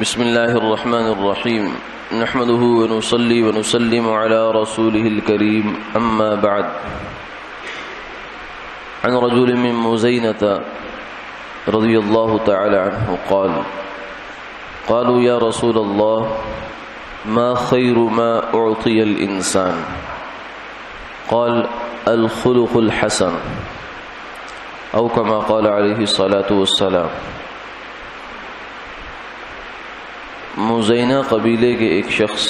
بسم الله الرحمن الرحيم نحمده ونصلي ونسلم على رسوله الكريم أما بعد عن رجل من مزينة رضي الله تعالى عنه قال قالوا يا رسول الله ما خير ما أعطي الإنسان قال الخلق الحسن أو كما قال عليه الصلاة والسلام۔ مزینہ قبیلے کے ایک شخص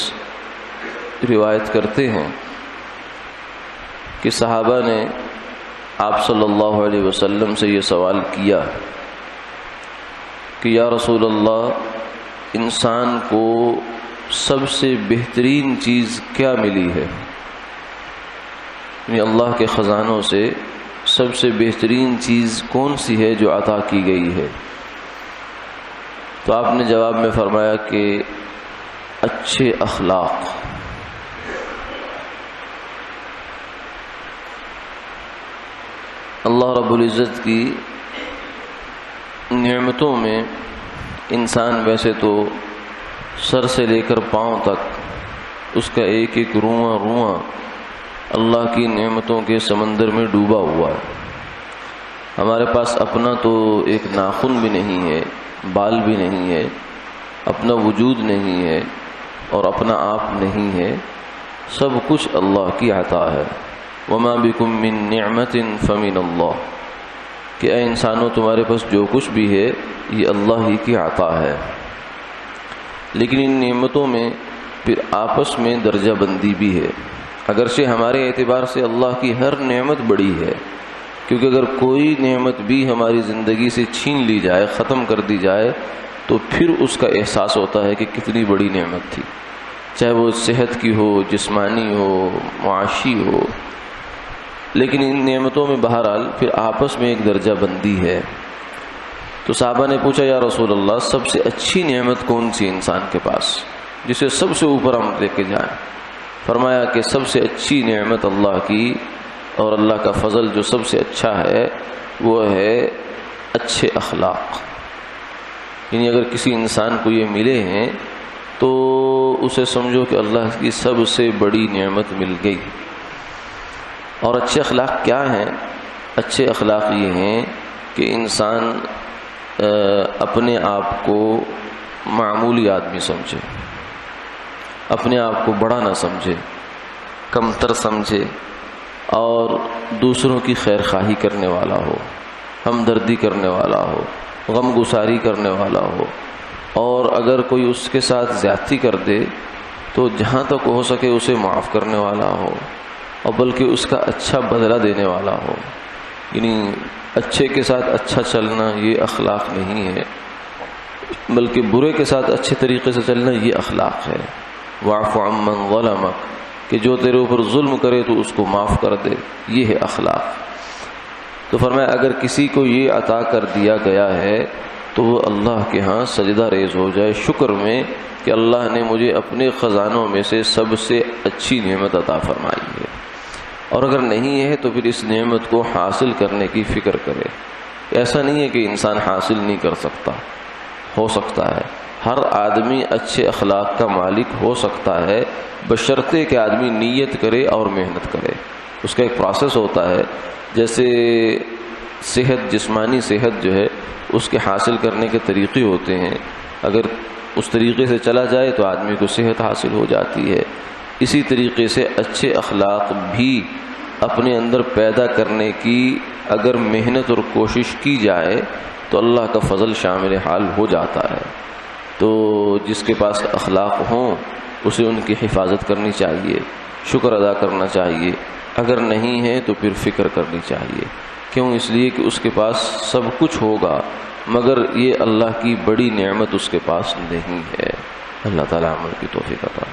روایت کرتے ہیں کہ صحابہ نے آپ صلی اللہ علیہ وسلم سے یہ سوال کیا کہ یا رسول اللہ، انسان کو سب سے بہترین چیز کیا ملی ہے؟ یعنی اللہ کے خزانوں سے سب سے بہترین چیز کون سی ہے جو عطا کی گئی ہے؟ تو آپ نے جواب میں فرمایا کہ اچھے اخلاق۔ اللہ رب العزت کی نعمتوں میں انسان ویسے تو سر سے لے کر پاؤں تک اس کا ایک ایک رواں رواں اللہ کی نعمتوں کے سمندر میں ڈوبا ہوا ہے۔ ہمارے پاس اپنا تو ایک ناخن بھی نہیں ہے، بال بھی نہیں ہے، اپنا وجود نہیں ہے اور اپنا آپ نہیں ہے، سب کچھ اللہ کی عطا ہے۔ وما بکم من نعمت فمن اللہ، کہ اے انسانوں تمہارے پاس جو کچھ بھی ہے یہ اللہ ہی کی عطا ہے۔ لیکن ان نعمتوں میں پھر آپس میں درجہ بندی بھی ہے، اگرچہ ہمارے اعتبار سے اللہ کی ہر نعمت بڑی ہے، کیونکہ اگر کوئی نعمت بھی ہماری زندگی سے چھین لی جائے، ختم کر دی جائے، تو پھر اس کا احساس ہوتا ہے کہ کتنی بڑی نعمت تھی، چاہے وہ صحت کی ہو، جسمانی ہو، معاشی ہو۔ لیکن ان نعمتوں میں بہرحال پھر آپس میں ایک درجہ بندی ہے۔ تو صحابہ نے پوچھا یا رسول اللہ، سب سے اچھی نعمت کون سی انسان کے پاس جسے سب سے اوپر ہم لے کے جائیں؟ فرمایا کہ سب سے اچھی نعمت اللہ کی اور اللہ کا فضل جو سب سے اچھا ہے وہ ہے اچھے اخلاق۔ یعنی اگر کسی انسان کو یہ ملے ہیں تو اسے سمجھو کہ اللہ کی سب سے بڑی نعمت مل گئی۔ اور اچھے اخلاق کیا ہیں؟ اچھے اخلاق یہ ہیں کہ انسان اپنے آپ کو معمولی آدمی سمجھے، اپنے آپ کو بڑا نہ سمجھے، کمتر سمجھے، اور دوسروں کی خیر خواہی کرنے والا ہو، ہمدردی کرنے والا ہو، غم گساری کرنے والا ہو، اور اگر کوئی اس کے ساتھ زیادتی کر دے تو جہاں تک ہو سکے اسے معاف کرنے والا ہو، اور بلکہ اس کا اچھا بدلہ دینے والا ہو۔ یعنی اچھے کے ساتھ اچھا چلنا یہ اخلاق نہیں ہے، بلکہ برے کے ساتھ اچھے طریقے سے چلنا یہ اخلاق ہے۔ واعف عمن ظلمک، کہ جو تیرے اوپر ظلم کرے تو اس کو معاف کر دے، یہ ہے اخلاق۔ تو فرمایا اگر کسی کو یہ عطا کر دیا گیا ہے تو وہ اللہ کے ہاں سجدہ ریز ہو جائے شکر میں کہ اللہ نے مجھے اپنے خزانوں میں سے سب سے اچھی نعمت عطا فرمائی ہے۔ اور اگر نہیں ہے تو پھر اس نعمت کو حاصل کرنے کی فکر کرے۔ ایسا نہیں ہے کہ انسان حاصل نہیں کر سکتا، ہو سکتا ہے، ہر آدمی اچھے اخلاق کا مالک ہو سکتا ہے، بشرطے کہ آدمی نیت کرے اور محنت کرے۔ اس کا ایک پروسیس ہوتا ہے، جیسے صحت، جسمانی صحت جو ہے اس کے حاصل کرنے کے طریقے ہوتے ہیں، اگر اس طریقے سے چلا جائے تو آدمی کو صحت حاصل ہو جاتی ہے۔ اسی طریقے سے اچھے اخلاق بھی اپنے اندر پیدا کرنے کی اگر محنت اور کوشش کی جائے تو اللہ کا فضل شامل حال ہو جاتا ہے۔ تو جس کے پاس اخلاق ہوں اسے ان کی حفاظت کرنی چاہیے، شکر ادا کرنا چاہیے، اگر نہیں ہے تو پھر فکر کرنی چاہیے۔ کیوں؟ اس لیے کہ اس کے پاس سب کچھ ہوگا مگر یہ اللہ کی بڑی نعمت اس کے پاس نہیں ہے۔ اللہ تعالیٰ عمل کی توفیق عطا۔